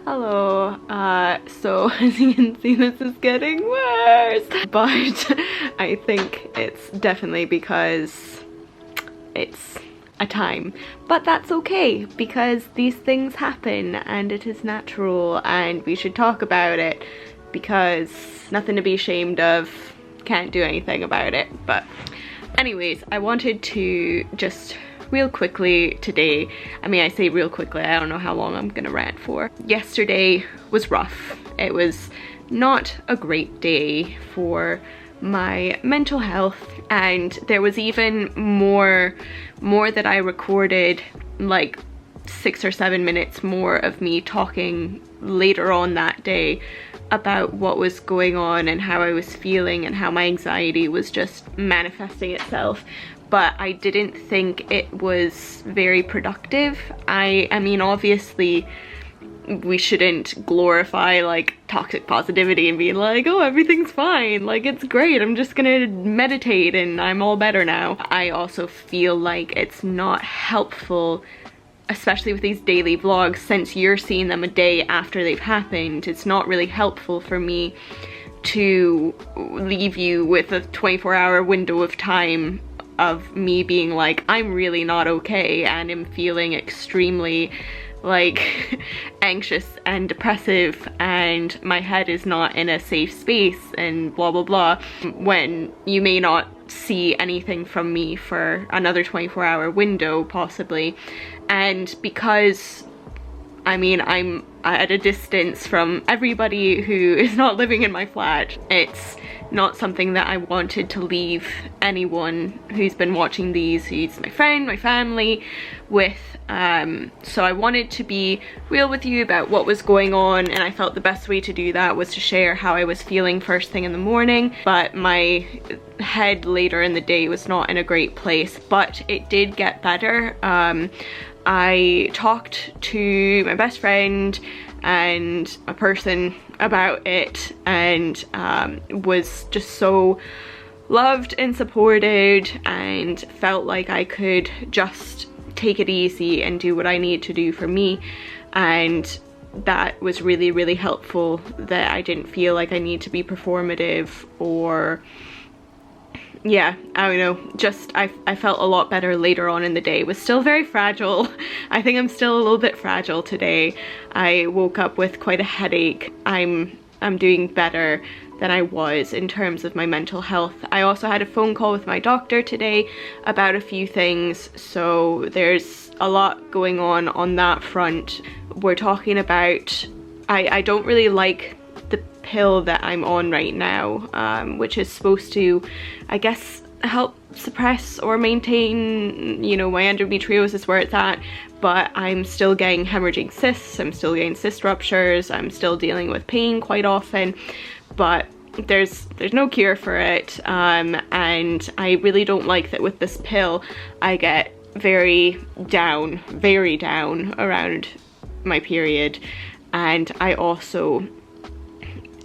Hello. So as you can see, this is getting worse, but I think it's definitely because it's a time, but that's okay because these things happen and it is natural and we should talk about it because nothing to be ashamed of, can't do anything about it. But anyways, I wanted to just real quickly today, I mean I say real quickly, I don't know how long I'm gonna rant for. Yesterday was rough. It was not a great day for my mental health, and there was even more that I recorded, like 6 or 7 minutes more of me talking later on that day about what was going on and how I was feeling and how my anxiety was just manifesting itself. But I didn't think it was very productive. I mean, obviously we shouldn't glorify like toxic positivity and being like, oh, everything's fine, like it's great, I'm just gonna meditate and I'm all better now. I also feel like it's not helpful, especially with these daily vlogs, since you're seeing them a day after they've happened. It's not really helpful for me to leave you with a 24-hour window of time of me being like, I'm really not okay and am feeling extremely like anxious and depressive and my head is not in a safe space and blah blah blah, when you may not see anything from me for another 24-hour window possibly. And because I mean I'm at a distance from everybody who is not living in my flat, it's not something that I wanted to leave anyone who's been watching these, who's my friend, my family, with. So I wanted to be real with you about what was going on, and I felt the best way to do that was to share how I was feeling first thing in the morning. But my head later in the day was not in a great place, but it did get better. I talked to my best friend and a person about it, and was just so loved and supported and felt like I could just take it easy and do what I need to do for me. And that was really, really helpful, that I didn't feel like I need to be performative or, yeah, I don't know, just I felt a lot better later on in the day. It was still very fragile. I think I'm still a little bit fragile today. I woke up with quite a headache. I'm doing better than I was in terms of my mental health. I also had a phone call with my doctor today about a few things, so there's a lot going on that front. We're talking about, I don't really like the pill that I'm on right now, which is supposed to, I guess, help suppress or maintain, you know, my endometriosis where it's at, but I'm still getting hemorrhaging cysts, I'm still getting cyst ruptures, I'm still dealing with pain quite often, but there's no cure for it, and I really don't like that with this pill I get very down around my period, and I also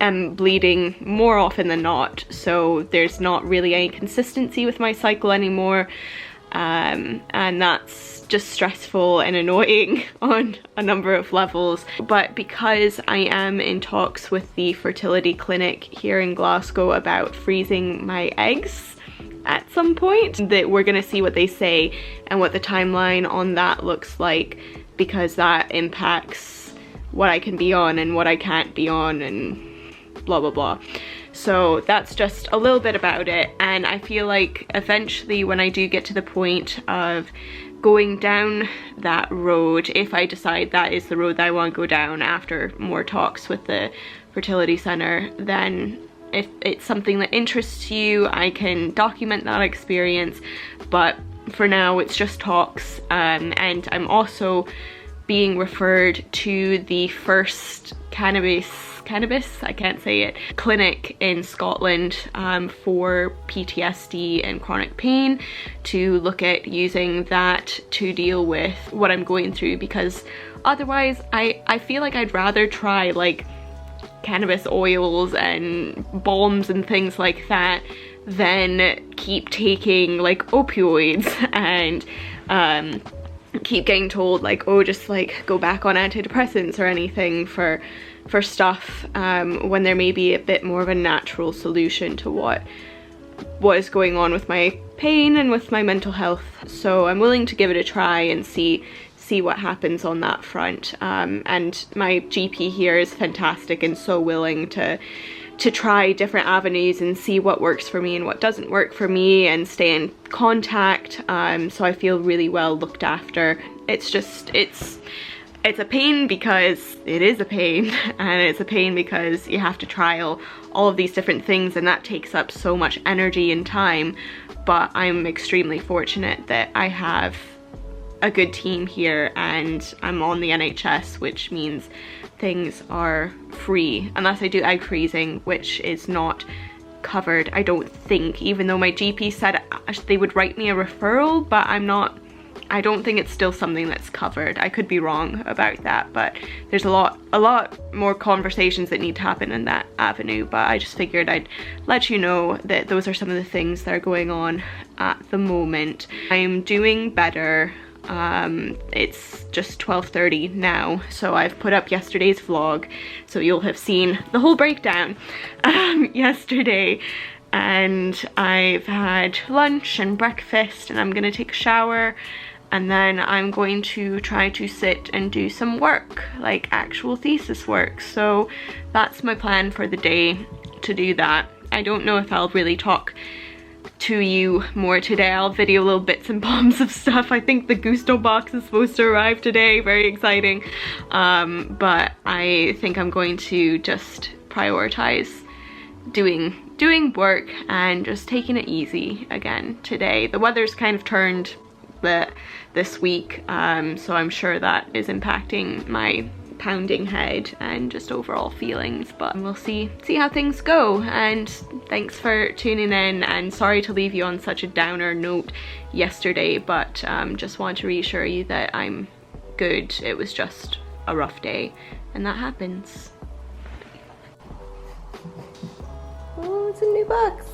am bleeding more often than not, so there's not really any consistency with my cycle anymore, and that's just stressful and annoying on a number of levels. But because I am in talks with the fertility clinic here in Glasgow about freezing my eggs at some point, that we're gonna see what they say and what the timeline on that looks like, because that impacts what I can be on and what I can't be on and blah blah blah. So that's just a little bit about it, and I feel like eventually when I do get to the point of going down that road, if I decide that is the road that I want to go down after more talks with the fertility center, then if it's something that interests you, I can document that experience. But for now it's just talks, and I'm also being referred to the first cannabis, I can't say it, clinic in Scotland for PTSD and chronic pain, to look at using that to deal with what I'm going through, because otherwise I feel like I'd rather try like cannabis oils and bombs and things like that than keep taking like opioids and keep getting told like, oh, just like go back on antidepressants or anything for stuff, when there may be a bit more of a natural solution to what is going on with my pain and with my mental health. So I'm willing to give it a try and see what happens on that front. And my GP here is fantastic and so willing to try different avenues and see what works for me and what doesn't work for me, and stay in contact. So I feel really well looked after. It's just, it's a pain because it is a pain, and it's a pain because you have to trial all of these different things, and that takes up so much energy and time. But I'm extremely fortunate that I have a good team here, and I'm on the NHS, which means things are free unless I do egg freezing, which is not covered, I don't think, even though my GP said they would write me a referral, but I don't think it's still something that's covered. I could be wrong about that, but there's a lot more conversations that need to happen in that avenue. But I just figured I'd let you know that those are some of the things that are going on at the moment. I'm doing better. It's just 12:30 now, so I've put up yesterday's vlog, so you'll have seen the whole breakdown yesterday. And I've had lunch and breakfast, and I'm gonna take a shower, and then I'm going to try to sit and do some work, like actual thesis work. So that's my plan for the day, to do that. I don't know if I'll really talk to you more today. I'll video little bits and bobs of stuff. I think the Gusto box is supposed to arrive today, very exciting. But I think I'm going to just prioritize doing work and just taking it easy again today. The weather's kind of turned this week, so I'm sure that is impacting my pounding head and just overall feelings, but we'll see how things go. And thanks for tuning in, and sorry to leave you on such a downer note yesterday, but just want to reassure you that I'm good. It was just a rough day, and that happens. Oh, it's a new box.